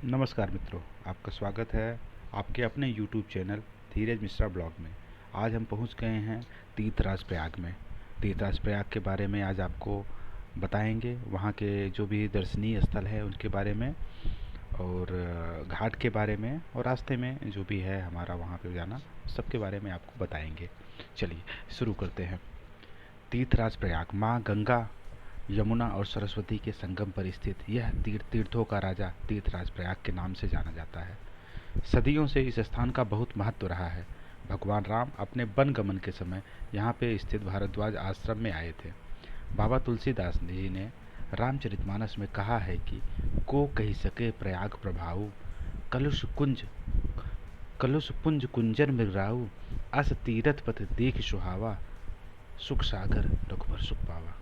नमस्कार मित्रों, आपका स्वागत है आपके अपने YouTube चैनल धीरज मिश्रा ब्लॉग में। आज हम पहुंच गए हैं तीर्थराज प्रयाग में। तीर्थराज प्रयाग के बारे में आज आपको बताएंगे, वहां के जो भी दर्शनीय स्थल है उनके बारे में, और घाट के बारे में, और रास्ते में जो भी है हमारा वहां पे जाना, सबके बारे में आपको बताएंगे। चलिए शुरू करते हैं। तीर्थराज प्रयाग माँ गंगा, यमुना और सरस्वती के संगम पर स्थित यह तीर्थों का राजा तीर्थराज प्रयाग के नाम से जाना जाता है। सदियों से इस स्थान का बहुत महत्व रहा है। भगवान राम अपने वन गमन के समय यहाँ पे स्थित भारद्वाज आश्रम में आए थे। बाबा तुलसीदास जी ने रामचरितमानस में कहा है कि को कही सके प्रयाग प्रभाऊ, कलुष पुंज कुंजन मृगाऊ, अस तीरथ पथ देख सुहावा, सुख सागर रघुबर सुख पावा।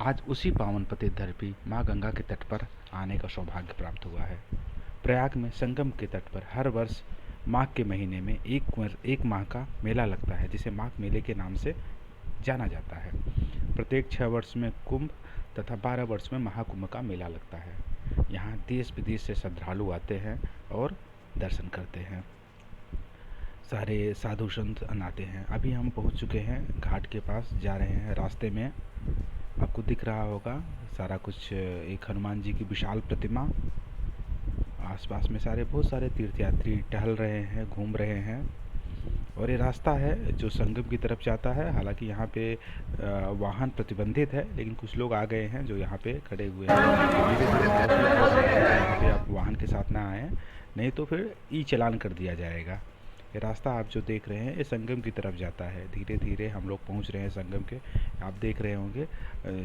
आज उसी पावन पति धरती माँ गंगा के तट पर आने का सौभाग्य प्राप्त हुआ है। प्रयाग में संगम के तट पर हर वर्ष माघ के महीने में एक माह का मेला लगता है, जिसे माघ मेले के नाम से जाना जाता है। प्रत्येक 6 वर्ष में कुंभ तथा 12 वर्ष में महाकुंभ का मेला लगता है। यहाँ देश विदेश से श्रद्धालु आते हैं और दर्शन करते हैं। सारे साधु संत आते हैं। अभी हम पहुँच चुके हैं घाट के पास, जा रहे हैं। रास्ते में आपको दिख रहा होगा सारा कुछ, एक हनुमान जी की विशाल प्रतिमा, आसपास में बहुत सारे तीर्थयात्री टहल रहे हैं, घूम रहे हैं। और ये रास्ता है जो संगम की तरफ जाता है। हालांकि यहाँ पे वाहन प्रतिबंधित है, लेकिन कुछ लोग आ गए हैं जो यहाँ पे खड़े हुए हैं। धीरे धीरे यहाँ पे आप वाहन के साथ ना आए, नहीं तो फिर ई चालान कर दिया जाएगा। ये रास्ता आप जो देख रहे हैं ये संगम की तरफ जाता है। धीरे धीरे हम लोग पहुंच रहे हैं संगम के। आप देख रहे होंगे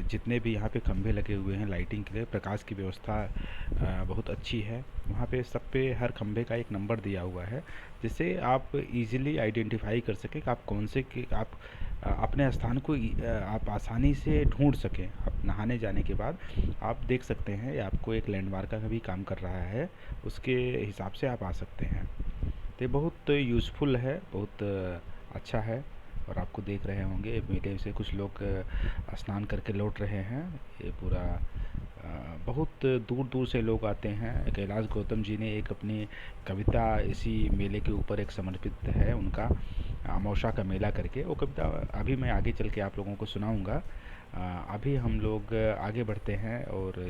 जितने भी यहाँ पे खंभे लगे हुए हैं लाइटिंग के लिए, प्रकाश की व्यवस्था बहुत अच्छी है। वहाँ पे सब पे हर खंभे का एक नंबर दिया हुआ है, जिससे आप इजीली आइडेंटिफाई कर सकें कि आप कौन से आप अपने स्थान को आप आसानी से ढूंढ सकें। आप नहाने जाने के बाद आप देख सकते हैं, आपको एक लैंडमार्क का भी काम कर रहा है, उसके हिसाब से आप आ सकते हैं। तो ये बहुत यूज़फुल है, बहुत अच्छा है। और आपको देख रहे होंगे मेले से कुछ लोग स्नान करके लौट रहे हैं। ये पूरा बहुत दूर दूर से लोग आते हैं। कैलाश गौतम जी ने एक अपनी कविता इसी मेले के ऊपर एक समर्पित है उनका, अमावस्या का मेला करके। वो कविता अभी मैं आगे चल के आप लोगों को सुनाऊंगा। अभी हम लोग आगे बढ़ते हैं और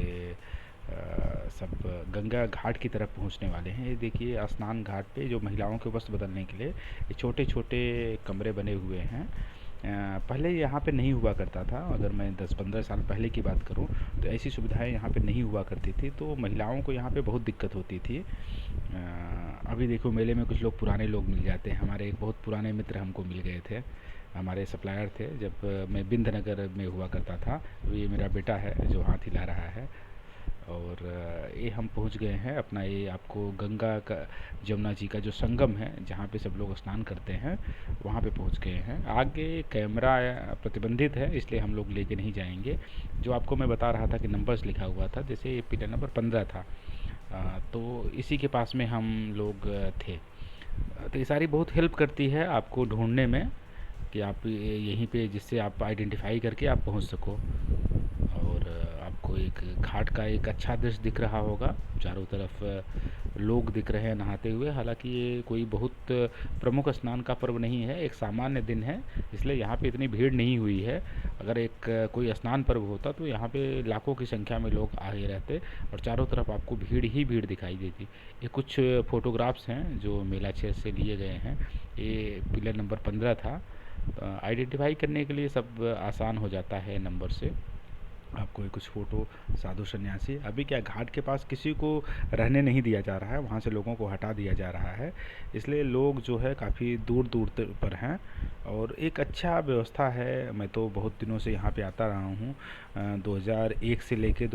सब गंगा घाट की तरफ पहुंचने वाले हैं। ये देखिए स्नान घाट पे जो महिलाओं के वस्त्र बदलने के लिए ये छोटे छोटे कमरे बने हुए हैं। पहले यहाँ पे नहीं हुआ करता था। अगर मैं 10-15 साल पहले की बात करूँ तो ऐसी सुविधाएं यहाँ पे नहीं हुआ करती थी, तो महिलाओं को यहाँ पे बहुत दिक्कत होती थी। अभी देखो मेले में कुछ लोग पुराने लोग मिल जाते हैं। हमारे एक बहुत पुराने मित्र हमको मिल गए थे, हमारे सप्लायर थे जब मैं बिंदनगर में हुआ करता था। तो ये मेरा बेटा है जो हाथ हिला रहा है। और ये हम पहुंच गए हैं अपना, ये आपको गंगा का जमुना जी का जो संगम है जहाँ पे सब लोग स्नान करते हैं, वहाँ पे पहुंच गए हैं। आगे कैमरा प्रतिबंधित है, इसलिए हम लोग लेके नहीं जाएंगे। जो आपको मैं बता रहा था कि नंबर्स लिखा हुआ था, जैसे ये पिलर नंबर 15 था, तो इसी के पास में हम लोग थे। तो ये सारी बहुत हेल्प करती है आपको ढूंढने में कि आप यहीं पे, जिससे आप आइडेंटिफाई करके आप पहुंच सको। और आपको एक घाट का एक अच्छा दृश्य दिख रहा होगा, चारों तरफ लोग दिख रहे हैं नहाते हुए। हालांकि ये कोई बहुत प्रमुख स्नान का पर्व नहीं है, एक सामान्य दिन है, इसलिए यहाँ पे इतनी भीड़ नहीं हुई है। अगर एक कोई स्नान पर्व होता तो यहाँ पे लाखों की संख्या में लोग आए रहते और चारों तरफ आपको भीड़ ही भीड़ दिखाई देती। ये कुछ फोटोग्राफ्स हैं जो मेला क्षेत्र से लिए गए हैं। ये पिलर नंबर 15 था। आइडेंटिफाई करने के लिए सब आसान हो जाता है नंबर से। आपको ये कुछ फ़ोटो साधु सन्यासी, अभी क्या घाट के पास किसी को रहने नहीं दिया जा रहा है, वहाँ से लोगों को हटा दिया जा रहा है, इसलिए लोग जो है काफ़ी दूर दूर पर हैं। और एक अच्छा व्यवस्था है। मैं तो बहुत दिनों से यहाँ पे आता रहा हूँ, 2001 से लेके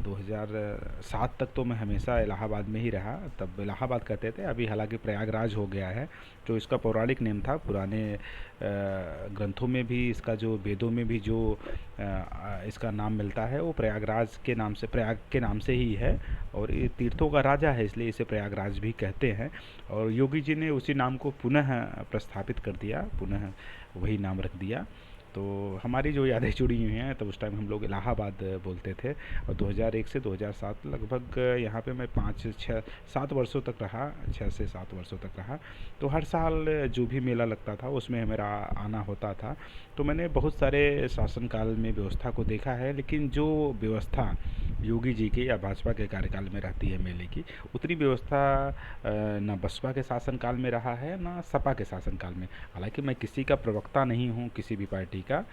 2007 तक तो मैं हमेशा इलाहाबाद में ही रहा। तब इलाहाबाद कहते थे, अभी हालांकि प्रयागराज हो गया है, जो इसका पौराणिक नेम था। पुराने ग्रंथों में भी इसका, जो वेदों में भी जो इसका नाम मिलता है वो प्रयागराज के नाम से, प्रयाग के नाम से ही है। और ये तीर्थों का राजा है, इसलिए इसे प्रयागराज भी कहते हैं। और योगी जी ने उसी नाम को पुनः प्रस्थापित कर दिया, पुनः वही नाम रख दिया। तो हमारी जो यादें जुड़ी हुई हैं, तो उस टाइम हम लोग इलाहाबाद बोलते थे, और 2001 से 2007 लगभग यहाँ पे मैं 5-6-7 वर्षों तक रहा, 6 से 7 वर्षों तक रहा। तो हर साल जो भी मेला लगता था उसमें मेरा आना होता था। तो मैंने बहुत सारे शासनकाल में व्यवस्था को देखा है, लेकिन जो व्यवस्था योगी जी के या भाजपा के कार्यकाल में रहती है मेले की, उतनी व्यवस्था ना बसपा के शासनकाल में रहा है ना सपा के शासनकाल में। हालांकि मैं किसी का प्रवक्ता नहीं हूँ किसी भी पार्टी का,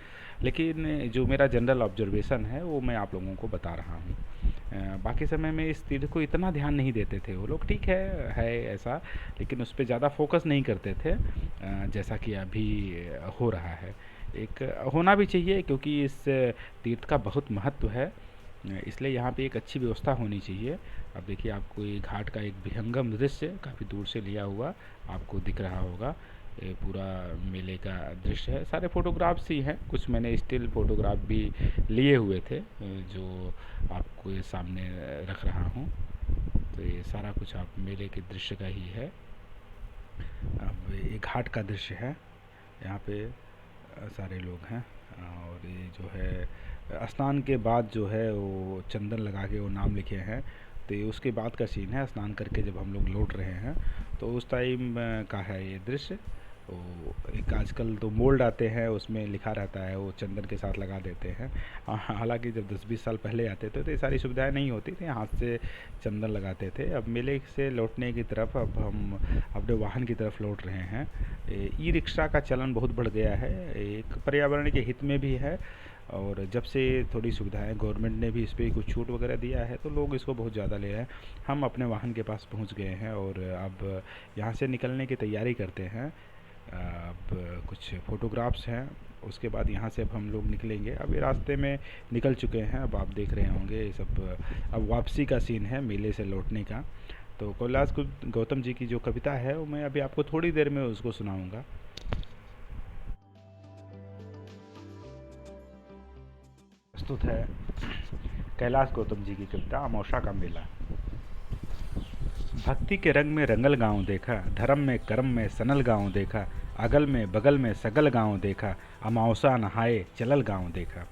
लेकिन जो मेरा जनरल ऑब्जर्वेशन है वो मैं आप लोगों को बता रहा हूँ। बाकी समय में इस तीर्थ को इतना ध्यान नहीं देते थे वो लोग, ठीक है ऐसा, लेकिन उस पर ज़्यादा फोकस नहीं करते थे जैसा कि अभी हो रहा है। एक होना भी चाहिए, क्योंकि इस तीर्थ का बहुत महत्व है, इसलिए यहाँ पे एक अच्छी व्यवस्था होनी चाहिए। अब देखिए, आपको ये घाट का एक विहंगम दृश्य काफ़ी दूर से लिया हुआ आपको दिख रहा होगा। ये पूरा मेले का दृश्य है। सारे फोटोग्राफ्स ही हैं, कुछ मैंने स्टिल फोटोग्राफ भी लिए हुए थे जो आपको ये सामने रख रहा हूँ। तो ये सारा कुछ आप मेले के दृश्य का ही है। अब ये घाट का दृश्य है, यहाँ पे सारे लोग हैं, और ये जो है स्नान के बाद जो है वो चंदन लगा के वो नाम लिखे हैं। तो ये उसके बाद का सीन है, स्नान करके जब हम लोग लौट रहे हैं तो उस टाइम का है ये दृश्य। तो एक आजकल तो मोल्ड आते हैं, उसमें लिखा रहता है, वो चंदन के साथ लगा देते हैं। हालांकि जब 10-20 साल पहले आते थे तो ये सारी सुविधाएं नहीं होती थी, हाथ से चंदन लगाते थे। अब मेले से लौटने की तरफ अब हम अपने वाहन की तरफ लौट रहे हैं। ई रिक्शा का चलन बहुत बढ़ गया है, एक पर्यावरण के हित में भी है, और जब से थोड़ी सुविधाएं गवर्नमेंट ने भी इस पर कुछ छूट वगैरह दिया है तो लोग इसको बहुत ज़्यादा ले रहे हैं। हम अपने वाहन के पास पहुंच गए हैं और अब यहाँ से निकलने की तैयारी करते हैं। अब कुछ फ़ोटोग्राफ्स हैं, उसके बाद यहाँ से अब हम लोग निकलेंगे। अब ये रास्ते में निकल चुके हैं, अब आप देख रहे होंगे ये सब। अब वापसी का सीन है मेले से लौटने का। तो कैलाश गौतम जी की जो कविता है वो मैं अभी आपको थोड़ी देर में उसको सुनाऊंगा। प्रस्तुत है कैलाश गौतम जी की कविता अमावस्या का मेला। भक्ति के रंग में रंगल गांव देखा, धर्म में कर्म में सनल गांव देखा, अगल में बगल में सगल गांव देखा, अमावस्या नहाए चलल गांव देखा।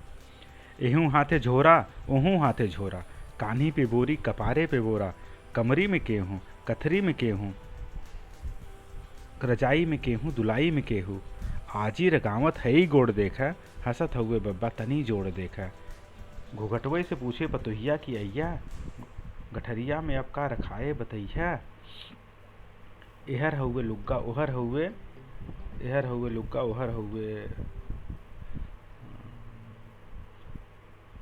एहूँ हाथे झोरा ओहूँ हाथे झोरा, कान्ही पे बोरी कपारे पे बोरा, कमरी में केहूँ कथरी में केहूँ, रजाई में केहूँ दुलाई में केहूँ, आजी रगावत है ही गोड़ देखा, हंसत हुए बब्बा तनी जोड़ देखा। घुघटवे से पूछे बतोहिया की अय्या, गठरिया में अब का रखाए बतैया। एहर हुए लुग्गा ओहर हुए, एहर हुए लुग्गा ओहर हुए,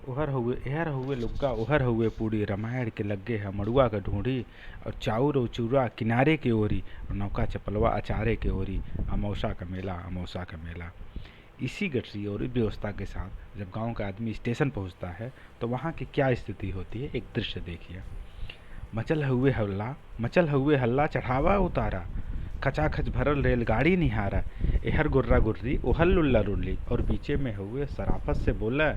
ओहर हुए एहर हुए लुग्गा ओहर हुए पूड़ी, रामायण के लग्गे है मड़ुआ का ढूंढी, और चाउर और चूरा किनारे के ओरी, और नौका चपलवा अचारे के ओरी। अमावस्या का मेला अमावस्या का मेला। इसी गठरी और इस व्यवस्था के साथ जब गांव का आदमी स्टेशन पहुंचता है तो वहां की क्या स्थिति होती है, एक दृश्य देखिए। मचल हुए हल्ला चढ़ावा उतारा, खचाखच भरल रेलगाड़ी निहारा, एहर गुर्रा गुर्री ओहल लुल्ला रुल्ली, और बीचे में हुए सराफत से बोला,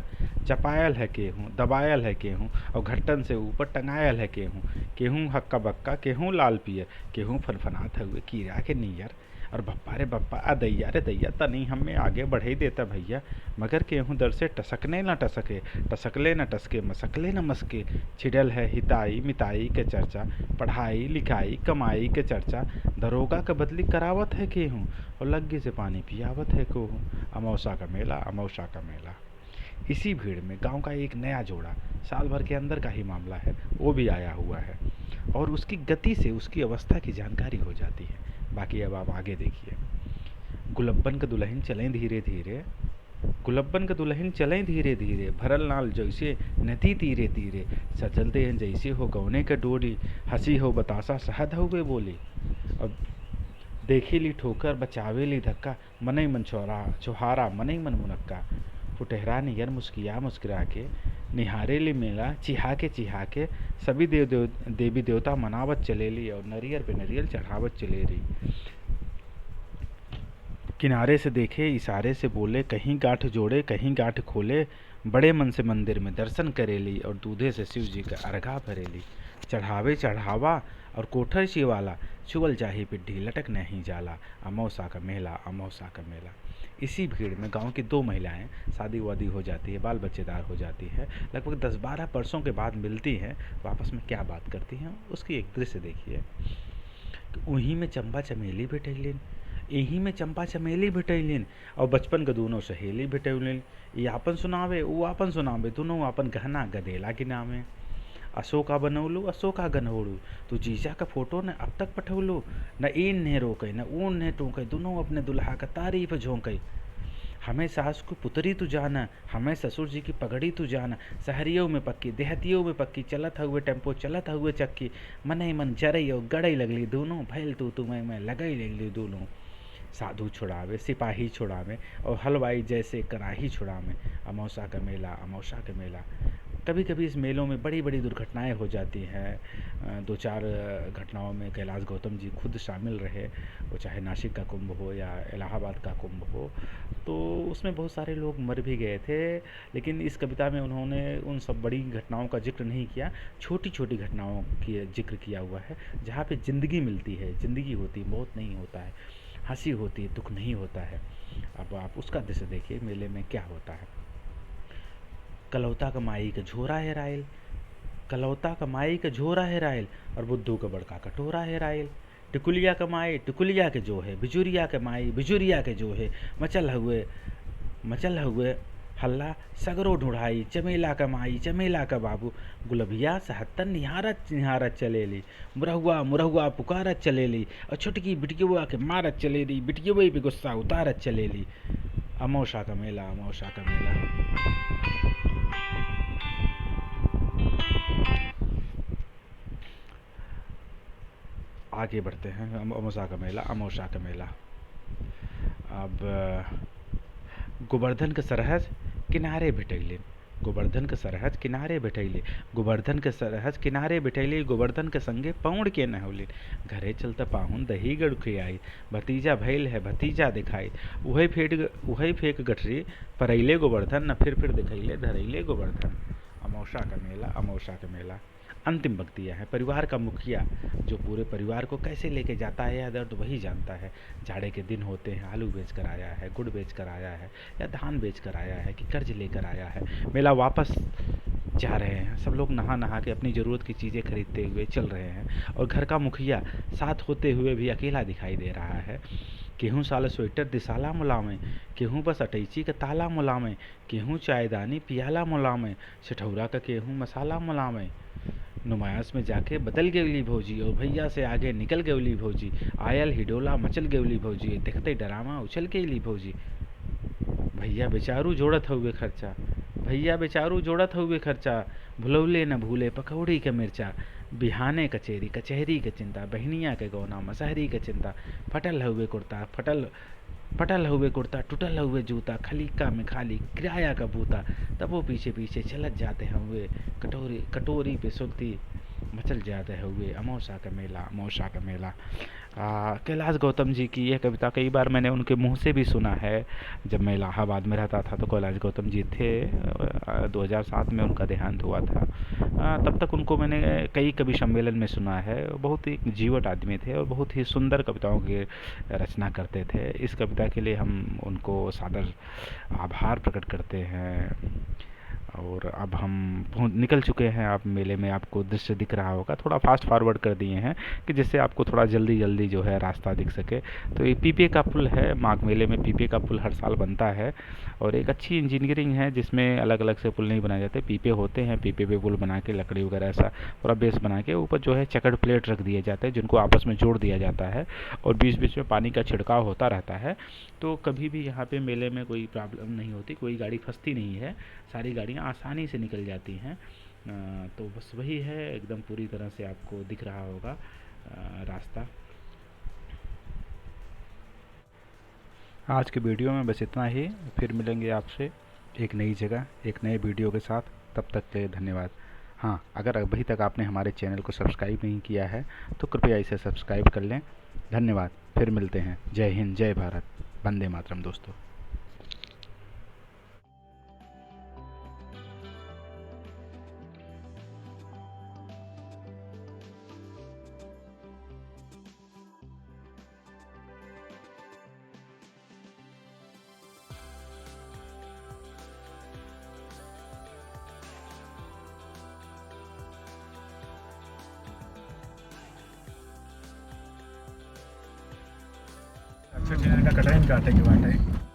चपायल है केहूँ दबायल है केहूँ, और घट्टन से ऊपर टंगायल है केहूँ, केहूँ हक्का बक्का केहूँ लाल पियर, केहूँ फनफनात हुए कीड़ा के नियर, और बप्पा रे बप्पा अदैया रे दैया तनी हमें आगे बढ़ ही देता भैया, मगर केहूँ दर से टसकने न टसके, टसकले न टसके मसकले न मसके, छिड़ल है हिताई मिताई के चर्चा, पढ़ाई लिखाई कमाई के चर्चा, दरोगा का बदली करावत है केहूँ, और लग्गी से पानी पियावत है कोहूँ। अमावस्या का मेला अमावस्या का मेला। इसी भीड़ में गांव का एक नया जोड़ा, साल भर के अंदर का ही मामला है, वो भी आया हुआ है, और उसकी गति से उसकी अवस्था की जानकारी हो जाती है। बाकी अब आप आगे देखिए। गुलब्बन का दुल्हन चलें धीरे धीरे, गुलब्बन का दुल्हन चलें धीरे धीरे, भरल नाल जैसे नदी तीरे तीरे, सजल देहन जैसे हो गौने का डोरी, हंसी हो बतासा सहद हुए बोली, अब देखी ली ठोकर बचावे ली धक्का, मनई मन छोहारा मनई मन मुनक्का, फुटहरा नियर मुस्किया मुस्कुरा के, निहारे ली मेला चिहा के, सभी देवी देवता मनावत चलेली, और नरियर पे नरियल चढ़ावत चलेली। किनारे से देखे इशारे से बोले, कहीं गांठ जोड़े कहीं गांठ खोले, बड़े मन से मंदिर में दर्शन करेली, और दूधे से शिव जी का अर्घा भरेली। चढ़ावे चढ़ावा और कोठर शिवाला, छुअल चाही पिड्ढी लटक नहीं जाला, अमावस्या का मेला अमावस्या का मेला। इसी भीड़ में गांव की दो महिलाएं शादी वादी हो जाती है, बाल बच्चेदार हो जाती है, लगभग 10-12 वर्षों के बाद मिलती हैं, आपस में क्या बात करती हैं उसकी एक दृश्य देखिए। वहीं में चंपा चमेली भेटैलिन, यहीं में चंपा चमेली भेटैलिन, और बचपन के दोनों सहेली भेटैलिन। ये आपन सुनावे वो आपन सुनावे, दोनों आपन गहना गदेला गिनावे। अशोका बनौलू अशोका गनहोड़ू, तू जीजा का फोटो न अब तक पठौलू, न ईन ने रोके न ऊन ने टोके, दोनों अपने दुल्हा का तारीफ झोंके। हमें सास को पुतरी तू जाना, हमें ससुर जी की पगड़ी तू जाना, शहरियों में पक्की देहतियों में पक्की, चलत हुए टेम्पो चलत हुए चक्की, मने मन जरई और गड़ई लगली दोनों, भैल तू मैं लगई लगली दोनों। साधु छुड़ावे सिपाही छुड़ावे और हलवाई जैसे कराही छुड़ावे, अमौसा का मेला अमौसा का मेला। कभी कभी इस मेलों में बड़ी बड़ी दुर्घटनाएं हो जाती हैं। 2-4 घटनाओं में कैलाश गौतम जी खुद शामिल रहे, वो चाहे नासिक का कुंभ हो या इलाहाबाद का कुंभ हो, तो उसमें बहुत सारे लोग मर भी गए थे। लेकिन इस कविता में उन्होंने उन सब बड़ी घटनाओं का जिक्र नहीं किया, छोटी छोटी घटनाओं की जिक्र किया हुआ है, जहाँ पे ज़िंदगी मिलती है, ज़िंदगी होती, मौत नहीं होता है, हंसी होती है, दुख नहीं होता है। अब आप उसका दृश्य देखिए, मेले में क्या होता है। कलौता का माई का झोरा है रायल, कलौता का माई का झोरा है रायल, और बुद्धू का बड़का कटोरा है रायल। टिकुलिया का माई टिकुलिया के जो है, बिजुरिया के माई बिजुरिया के जो है, मचल हुए हल्ला सगरो ढूढ़ाई, चमेला का माई चमेला का बाबू, गुलबिया 77 निहारत निहारत चलेली, मुरहुआ मुरहुआ पुकारत चलेली, और छुटकी बिटियुआ के मारत चलेली, बिटियुआ पे गुस्सा उतारत चलेली। अमौसा का मेला अमौसा का मेला। आगे बढ़ते हैं। अमौसा का मेला अमौसा का मेला। अब गोवर्धन के सरहज किनारे भेटैले, गोवर्धन के सरहज किनारे बैठैले, गोवर्धन के सरहज किनारे बैठैले, गोवर्धन के संगे पौड़ के न होले, घरे चलता पाहुन दही गढ़ खियाई, भतीजा भैल है भतीजा दिखाई, उहे फेंक गठरी परैले गोवर्धन, न फिर दिखैले धरैले गोवर्धन। अमौसा का मेला अमौसा का मेला। अंतिम पंक्तियाँ हैं। परिवार का मुखिया जो पूरे परिवार को कैसे लेके जाता है यह दर्द वही जानता है। जाड़े के दिन होते हैं, आलू बेच कर आया है, गुड़ बेच कर आया है, या धान बेच कर आया है, कि कर्ज लेकर आया है। मेला वापस जा रहे हैं, सब लोग नहा नहा के अपनी ज़रूरत की चीज़ें खरीदते हुए चल रहे हैं, और घर का मुखिया साथ होते हुए भी अकेला दिखाई दे रहा है। केहूँ साल स्वेटर दिसाला मुलामे, केहूँ बस अटैची का ताला मुलामे, केहूँ चायदानी पियाला मुलामे, सिठौरा का केहूँ मसाला मुलामे। नुमायास में जाके बदल गेवली भौजी, और भैया से आगे निकल गेवली भौजी, आयल हिडोला मचल गेवली भौजी, देखते डरामा उछल गेली भौजी। भैया बेचारू जोड़त हुए खर्चा, भैया बेचारू जोड़त हुए खर्चा, भुलौले न भूले पकौड़ी के मिर्चा, बिहाने कचेरी कचहरी के चिंता, बहनिया के गौना मसहरी के चिंता, फटल हुए कुर्ता फटल हुए कुर्ता, टूटल हुए जूता, खलीका में खाली किराया का बूता, तब वो पीछे पीछे चलत जाते हुए, कटोरी पे सुलती मचल जाते हुए। अमौसा का मेला अमौसा का मेला। कैलाश गौतम जी की यह कविता कई बार मैंने उनके मुंह से भी सुना है। जब मैं इलाहाबाद में रहता था तो कैलाश गौतम जी थे, 2007 में उनका देहांत हुआ था। तब तक उनको मैंने कई कवि सम्मेलन में सुना है। बहुत ही जीवट आदमी थे और बहुत ही सुंदर कविताओं की रचना करते थे। इस कविता के लिए हम उनको सादर आभार प्रकट करते हैं। और अब हम निकल चुके हैं। आप मेले में आपको दृश्य दिख रहा होगा, थोड़ा फास्ट फॉरवर्ड कर दिए हैं कि जिससे आपको थोड़ा जल्दी जल्दी जो है रास्ता दिख सके। तो ये पीपे का पुल है। माघ मेले में पीपे का पुल हर साल बनता है और एक अच्छी इंजीनियरिंग है जिसमें अलग अलग से पुल नहीं बनाए जाते, पीपे होते हैं, पीपे पे पुल बना के लकड़ी वगैरह ऐसा पूरा बेस बना के ऊपर जो है चकड़ प्लेट रख दिए जाते हैं जिनको आपस में जोड़ दिया जाता है और बीच बीच में पानी का छिड़काव होता रहता है। तो कभी भी यहाँ पे मेले में कोई प्रॉब्लम नहीं होती, कोई गाड़ी फंसती नहीं है, सारी गाड़ियाँ आसानी से निकल जाती हैं। तो बस वही है, एकदम पूरी तरह से आपको दिख रहा होगा रास्ता। आज के वीडियो में बस इतना ही। फिर मिलेंगे आपसे एक नई जगह एक नए वीडियो के साथ। तब तक के लिए धन्यवाद। हाँ, अगर अभी तक आपने हमारे चैनल को सब्सक्राइब नहीं किया है तो कृपया इसे सब्सक्राइब कर लें। धन्यवाद। फिर मिलते हैं। जय हिंद, जय भारत, वंदे मातरम दोस्तों। का कटाई काटे के बाटे।